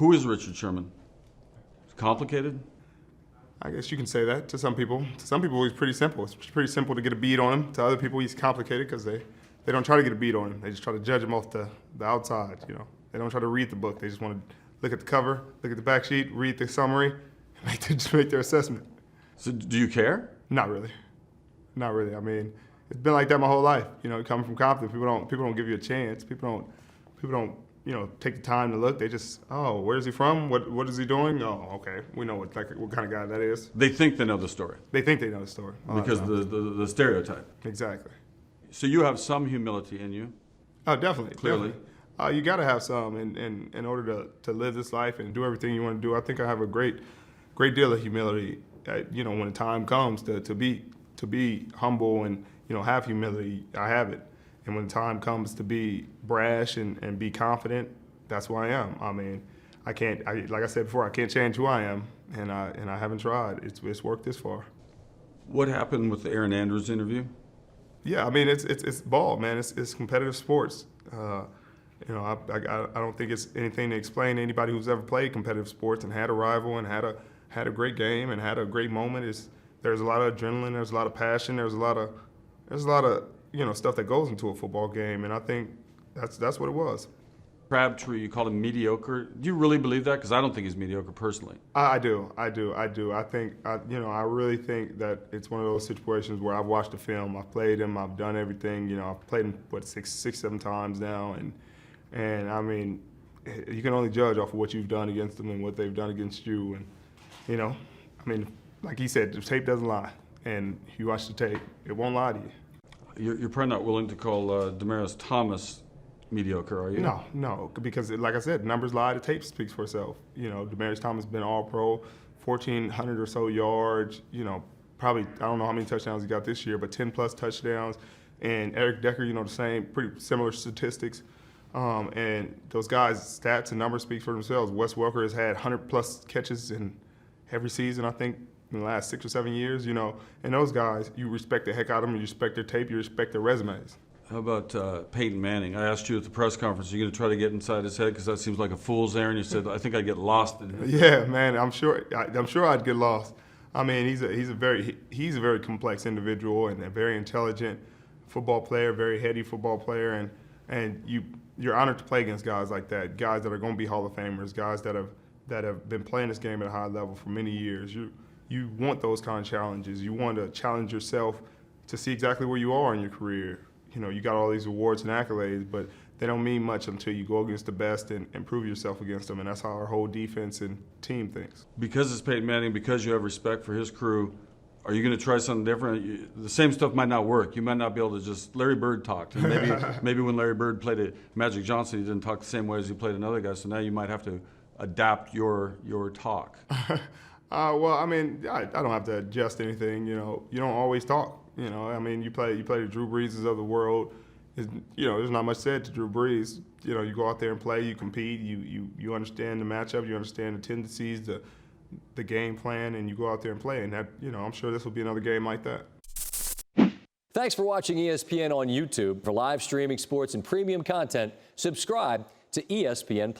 Who is Richard Sherman? Complicated? I guess you can say that to some people. To some people, he's pretty simple. It's pretty simple to get a beat on him. To other people, he's complicated because they don't try to get a beat on him. They just try to judge him off the outside, you know. They don't try to read the book. They just want to look at the cover, look at the back sheet, read the summary, and just make their assessment. So do you care? Not really. Not really. I mean, it's been like that my whole life. You know, coming from Compton, people don't give you a chance. People don't you know, take the time to look. They just, oh, where is he from? What is he doing? Oh, okay. We know what kind of guy that is. They think they know the story. They think they know the story. Because the stereotype. Exactly. So you have some humility in you. Oh, definitely. Clearly. Definitely. You got to have some in order to live this life and do everything you want to do. I think I have a great deal of humility. You know, when the time comes to be humble and, you know, have humility, I have it. And when the time comes to be brash and be confident, that's who I am. I mean, like I said before, I can't change who I am, and I haven't tried. It's worked this far. What happened with the Erin Andrews interview? Yeah, I mean, it's ball, man. It's competitive sports. You know, I don't think it's anything to explain to anybody who's ever played competitive sports and had a rival and had a great game and had a great moment. There's a lot of adrenaline, there's a lot of passion, there's a lot of you know, stuff that goes into a football game, and I think that's what it was. Crabtree, you called him mediocre. Do you really believe that? Because I don't think he's mediocre personally. I do. I think, you know, I really think that it's one of those situations where I've watched the film, I've played him, I've done everything. You know, I've played him six, 7 times now, and I mean, you can only judge off of what you've done against them and what they've done against you, and you know, I mean, like he said, the tape doesn't lie, and if you watch the tape, it won't lie to you. You're probably not willing to call Demaryius Thomas mediocre, are you? No, because like I said, numbers lie, the tape speaks for itself. You know, Demaryius Thomas has been All-Pro, 1,400 or so yards. You know, probably I don't know how many touchdowns he got this year, but 10+ touchdowns. And Eric Decker, you know, the same, pretty similar statistics. And those guys' stats and numbers speak for themselves. Wes Welker has had 100+ catches in every season, I think, in the last 6 or 7 years, you know. And those guys, you respect the heck out of them, you respect their tape, you respect their resumes. How about Peyton Manning? I asked you at the press conference, are you going to try to get inside his head? Because that seems like a fool's errand. You said, I think I'd get lost in his Yeah, man, I'm sure I'd get lost. I mean, he's a very complex individual and a very intelligent football player, very heady football player, and you're honored to play against guys like that, guys that are going to be Hall of Famers, guys that have been playing this game at a high level for many years. You want those kind of challenges. You want to challenge yourself to see exactly where you are in your career. You know, you got all these awards and accolades, but they don't mean much until you go against the best and prove yourself against them, and that's how our whole defense and team thinks. Because it's Peyton Manning, because you have respect for his crew, are you going to try something different? The same stuff might not work. You might not be able to just Larry Bird talked. And maybe when Larry Bird played at Magic Johnson, he didn't talk the same way as he played another guy, so now you might have to adapt your talk. Well, I mean, I don't have to adjust anything. You know, you don't always talk. You know, I mean, you play the Drew Breeses of the world. You know, there's not much said to Drew Brees. You know, you go out there and play, you compete, you understand the matchup, you understand the tendencies, the game plan, and you go out there and play. And that, you know, I'm sure this will be another game like that. Thanks for watching ESPN on YouTube. For live streaming sports and premium content, subscribe to ESPN+.